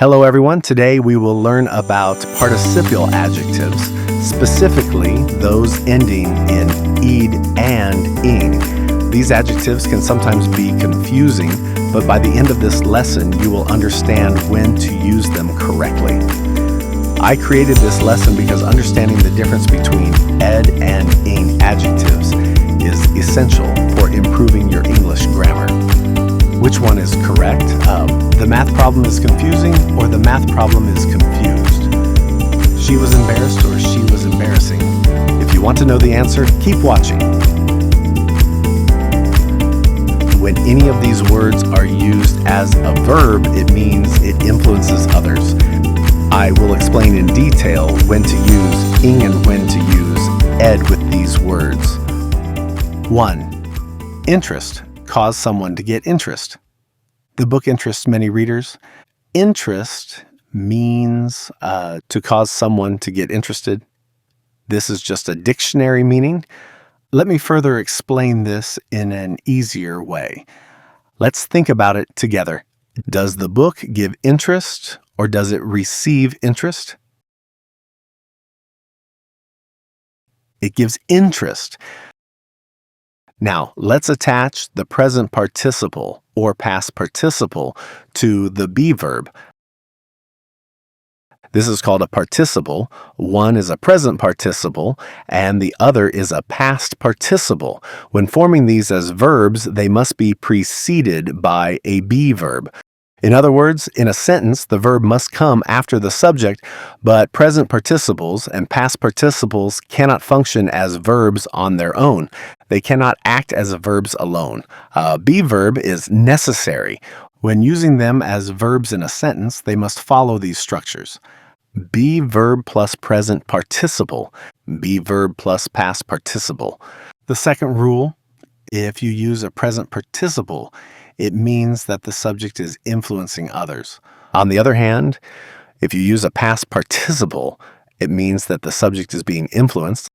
Hello everyone, today we will learn about participial adjectives, specifically those ending in ed and ing. These adjectives can sometimes be confusing, but by the end of this lesson you will understand when to use them correctly. I created this lesson because understanding the difference between ed and ing adjectives is essential for improving your English grammar. Which one is correct? The math problem is confusing or the math problem is confused? She was embarrassed or she was embarrassing? If you want to know the answer, keep watching. When any of these words are used as a verb, it means it influences others. I will explain in detail when to use ing and when to use ed with these words. 1. Interest. Cause someone to get interest. The book interests many readers. Interest means to cause someone to get interested. This is just a dictionary meaning. Let me further explain this in an easier way. Let's think about it together. Does the book give interest or does it receive interest? It gives interest. Now, let's attach the present participle or past participle to the be verb. This is called a participle. One is a present participle and the other is a past participle. When forming these as verbs, they must be preceded by a be verb. In other words, in a sentence, the verb must come after the subject, but present participles and past participles cannot function as verbs on their own. They cannot act as verbs alone. A be verb is necessary. When using them as verbs in a sentence, they must follow these structures. Be verb plus present participle. Be verb plus past participle. The second rule, if you use a present participle, it means that the subject is influencing others. On the other hand, if you use a past participle, it means that the subject is being influenced.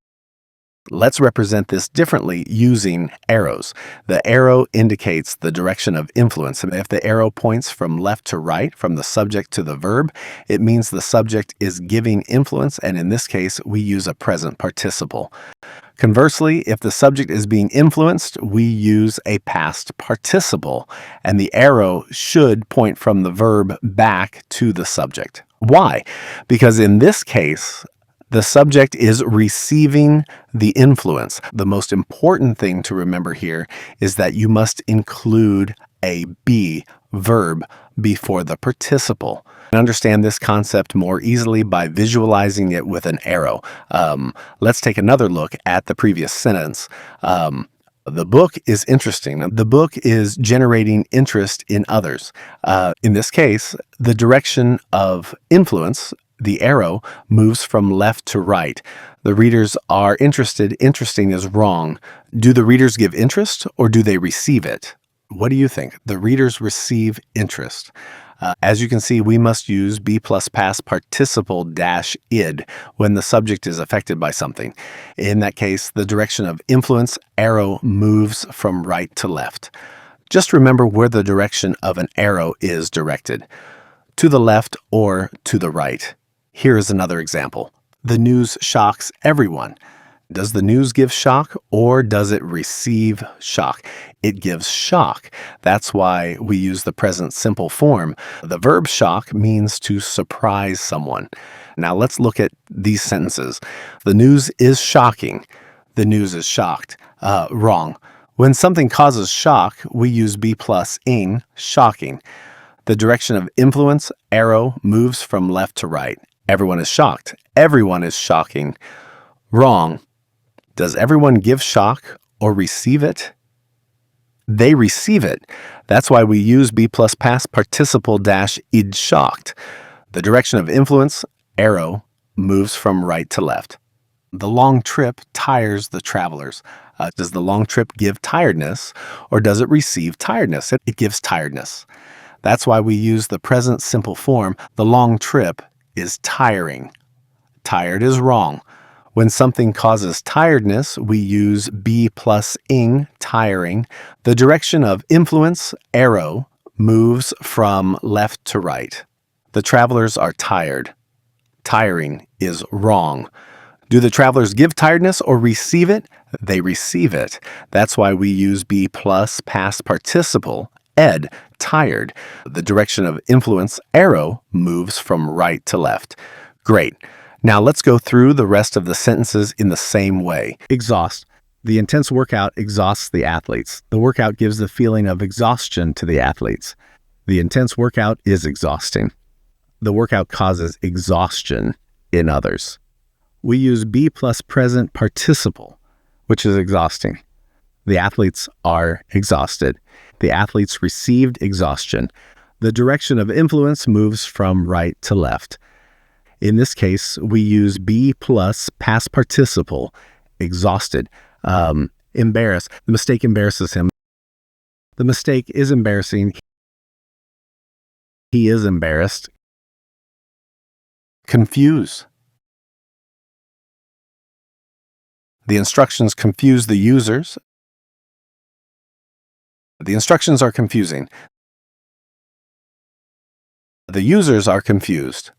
Let's represent this differently using arrows. The arrow indicates the direction of influence. If the arrow points from left to right, from the subject to the verb, it means the subject is giving influence, and in this case, we use a present participle. Conversely, if the subject is being influenced, we use a past participle, and the arrow should point from the verb back to the subject. Why? Because in this case, the subject is receiving the influence. The most important thing to remember here is that you must include a be verb before the participle. Understand this concept more easily by visualizing it with an arrow. Let's take another look at the previous sentence. The book is interesting. The book is generating interest in others. In this case, the direction of influence, the arrow, moves from left to right. The readers are interested. Interesting is wrong. Do the readers give interest or do they receive it? What do you think? The readers receive interest. As you can see, we must use be plus past participle dash id when the subject is affected by something. In that case, the direction of influence, arrow, moves from right to left. Just remember where the direction of an arrow is directed. To the left or to the right. Here is another example. The news shocks everyone. Does the news give shock or does it receive shock? It gives shock. That's why we use the present simple form. The verb shock means to surprise someone. Now let's look at these sentences. The news is shocking. The news is shocked. Wrong. When something causes shock, we use be plus ing, shocking. The direction of influence, arrow, moves from left to right. Everyone is shocked. Everyone is shocking. Wrong. Does everyone give shock or receive it? They receive it. That's why we use be plus past participle dash id shocked. The direction of influence, arrow, moves from right to left. The long trip tires the travelers. Does the long trip give tiredness or does it receive tiredness? It gives tiredness. That's why we use the present simple form. The long trip is tiring. Tired is wrong. When something causes tiredness, we use be plus ing, tiring. The direction of influence, arrow, moves from left to right. The travelers are tired. Tiring is wrong. Do the travelers give tiredness or receive it? They receive it. That's why we use be plus past participle, ed, tired. The direction of influence, arrow, moves from right to left. Great. Now let's go through the rest of the sentences in the same way. Exhaust. The intense workout exhausts the athletes. The workout gives the feeling of exhaustion to the athletes. The intense workout is exhausting. The workout causes exhaustion in others. We use be plus present participle, which is exhausting. The athletes are exhausted. The athletes received exhaustion. The direction of influence moves from right to left. In this case, we use be plus past participle, exhausted, embarrassed. The mistake embarrasses him. The mistake is embarrassing. He is embarrassed. Confuse. The instructions confuse the users. The instructions are confusing. The users are confused.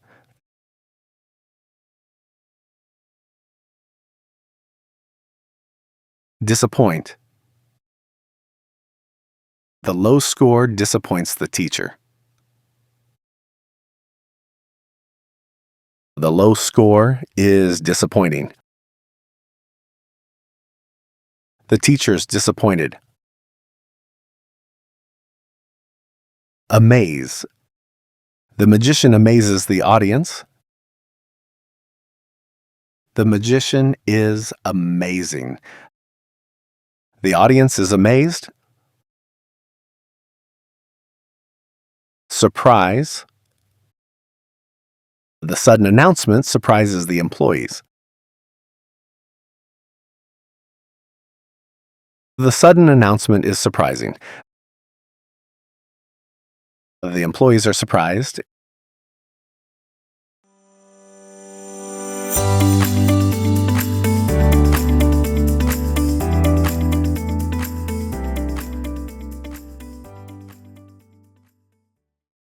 Disappoint. The low score disappoints the teacher. The low score is disappointing. The teacher's disappointed. Amaze. The magician amazes the audience. The magician is amazing. The audience is amazed. Surprise. The sudden announcement surprises the employees. The sudden announcement is surprising. The employees are surprised.